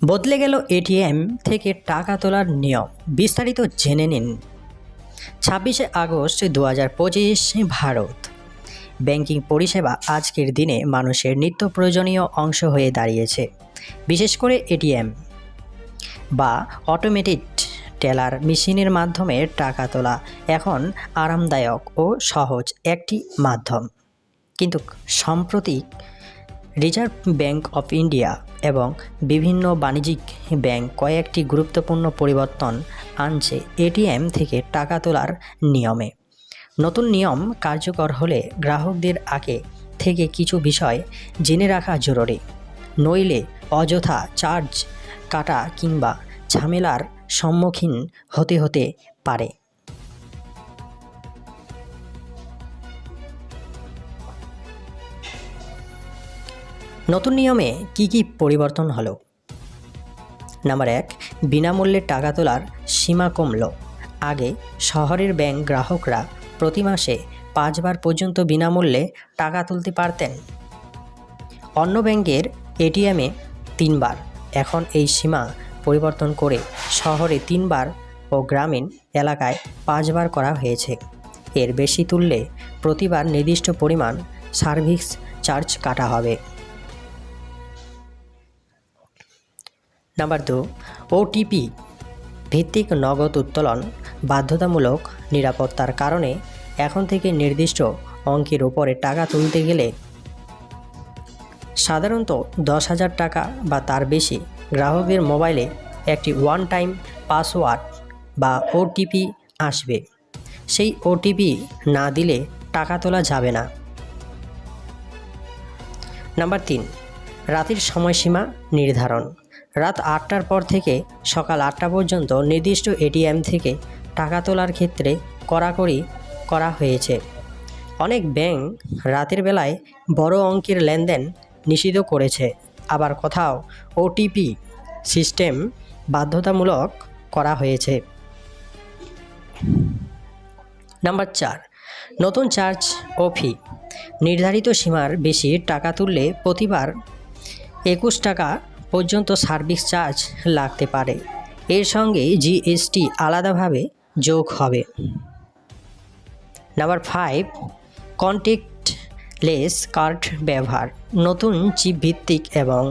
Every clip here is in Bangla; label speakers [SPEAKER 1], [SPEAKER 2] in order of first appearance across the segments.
[SPEAKER 1] বদলে গেল এটিএম থেকে টাকা তোলার নিয়ম, বিস্তারিত জেনে নিন। 26শে আগস্ট 2025 ভারত। ব্যাংকিং পরিষেবা আজকের দিনে মানুষের নিত্য প্রয়োজনীয় অংশ হয়ে দাঁড়িয়েছে। বিশেষ করে এটিএম বা অটোমেটেড টেলার মেশিনের মাধ্যমে টাকা তোলা এখন আরামদায়ক ও সহজ একটি মাধ্যম। কিন্তু সম্প্রতি রিজার্ভ ব্যাংক অফ ইন্ডিয়া এবং বিভিন্ন বাণিজ্যিক ব্যাংক কয়েকটি গুরুত্বপূর্ণ পরিবর্তন আনছে এটিএম থেকে টাকা তোলার নিয়মে। নতুন নিয়ম কার্যকর হলে গ্রাহকদের আগে থেকে কিছু বিষয় জেনে রাখা জরুরি, নইলে অযথা চার্জ কাটা কিংবা ঝামেলার সম্মুখীন হতে পারে। নতুন নিয়মে কি পরিবর্তন হলো? নাম্বার 1, বিনামূল্যে টাকা তোলার সীমা কমল। আগে শহরের ব্যাংক গ্রাহকরা প্রতি মাসে 5 বার পর্যন্ত বিনামূল্যে টাকা তুলতে পারতেন। অন্য ব্যাংকের এটিএমে 3 বার। এখন এই সীমা পরিবর্তন করে শহরে 3 বার ও গ্রামীণ এলাকায় 5 বার করা হয়েছে। এর বেশি তুললে প্রতিবার নির্দিষ্ট পরিমাণ সার্ভিস চার্জ কাটা হবে। নাম্বার 2, ওটিপি ভিত্তিক নগদ উত্তোলন বাধ্যতামূলক। নিরাপত্তার কারণে এখন থেকে নির্দিষ্ট অঙ্কের উপরে টাকা তুলতে গেলে সাধারণত 10,000 টাকা বা তার বেশি গ্রাহকের মোবাইলে একটি ওয়ান টাইম পাসওয়ার্ড বা ওটিপি আসবে। সেই ওটিপি না দিলে টাকা তোলা যাবে না। নাম্বার 3, রাতের সময়সীমা নির্ধারণ। রাত 8টার পর থেকে সকাল 8টা পর্যন্ত নির্দিষ্ট এটিএম থেকে টাকা তোলার ক্ষেত্রে কড়াকড়ি করা হয়েছে। অনেক ব্যাংক রাতের বেলায় বড় অঙ্কের লেনদেন নিষিদ্ধ করেছে, আবার কোথাও ওটিপি সিস্টেম বাধ্যতামূলক করা হয়েছে। নাম্বার 4, নতুন চার্জ ও ফি। নির্ধারিত সীমার বেশি টাকা তুললে প্রতিবার 21 টাকা পর্যন্ত সার্ভিস চার্জ লাগতে পারে। এর সঙ্গে জিএসটি আলাদাভাবে যোগ হবে। নাম্বার 5, কন্ট্যাক্টলেস কার্ড ব্যবহার। নতুন চিপ ভিত্তিক এবং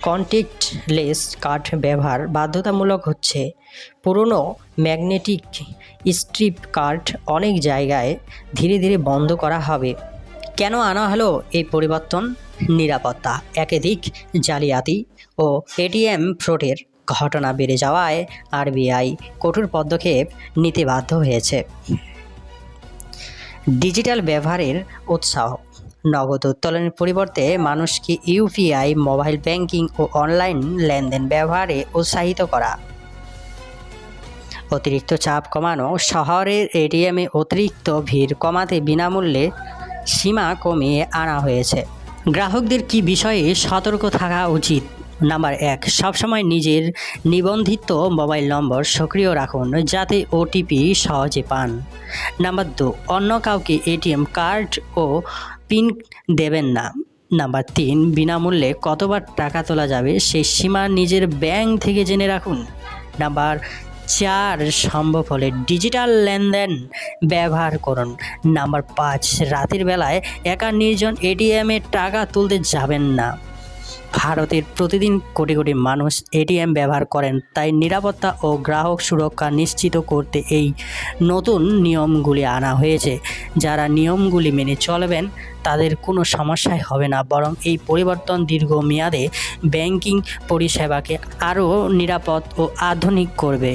[SPEAKER 1] কন্ট্যাক্টলেস কার্ড ব্যবহার বাধ্যতামূলক হচ্ছে। পুরনো ম্যাগনেটিক স্ট্রিপ কার্ড অনেক জায়গায় ধীরে ধীরে বন্ধ করা হবে। কেন আনা হলো এই পরিবর্তন? নিরাপত্তা, একাধিক জালিয়াতি ও এটিএম ফ্রডের ঘটনা বেড়ে যাওয়ায় আরবিআই কঠোর পদক্ষেপ নিতে বাধ্য হয়েছে। ডিজিটাল ব্যবহারের উৎসাহ। নগদ উত্তোলনের পরিবর্তে মানুষকে ইউপিআই, মোবাইল ব্যাংকিং ও অনলাইন লেনদেন ব্যবহারে উৎসাহিত করা। অতিরিক্ত চাপ কমানো। শহরের এটিএমে অতিরিক্ত ভিড় কমাতে বিনামূল্যে সীমা কমিয়ে আনা হয়েছে। গ্রাহকদের কি বিষয়ে সতর্ক থাকা উচিত? নাম্বার 1, সবসময় নিজের নিবন্ধিত মোবাইল নম্বর সক্রিয় রাখুন যাতে ওটিপি সহজে পান। নাম্বার 2, অন্য কাউকে এটিএম কার্ড ও পিন দেবেন না। নাম্বার 3, বিনামূল্যে কতবার টাকা তোলা যাবে সেই সীমা নিজের ব্যাংক থেকে জেনে রাখুন। নাম্বার 4, সম্ভব হলে ডিজিটাল লেনদেন ব্যবহার করুন। নাম্বার 5, রাতের বেলায় একা নির্জন এটিএমে টাকা তুলতে যাবেন না। ভারতের প্রতিদিন কোটি কোটি মানুষ এটিএম ব্যবহার করেন, তাই নিরাপত্তা ও গ্রাহক সুরক্ষা নিশ্চিত করতে এই নতুন নিয়মগুলি আনা হয়েছে। যারা নিয়মগুলি মেনে চলবেন তাদের কোনো সমস্যাই হবে না, বরং এই পরিবর্তন দীর্ঘমেয়াদে ব্যাংকিং পরিষেবাকে আরও নিরাপদ ও আধুনিক করবে।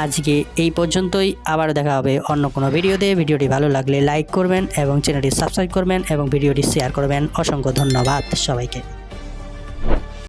[SPEAKER 1] আজকে এই পর্যন্তই, আবার দেখা হবে অন্য কোনো ভিডিওতে। ভিডিওটি ভালো লাগলে লাইক করবেন এবং চ্যানেলটি সাবস্ক্রাইব করবেন এবং ভিডিওটি শেয়ার করবেন। অসংখ্য ধন্যবাদ সবাইকে।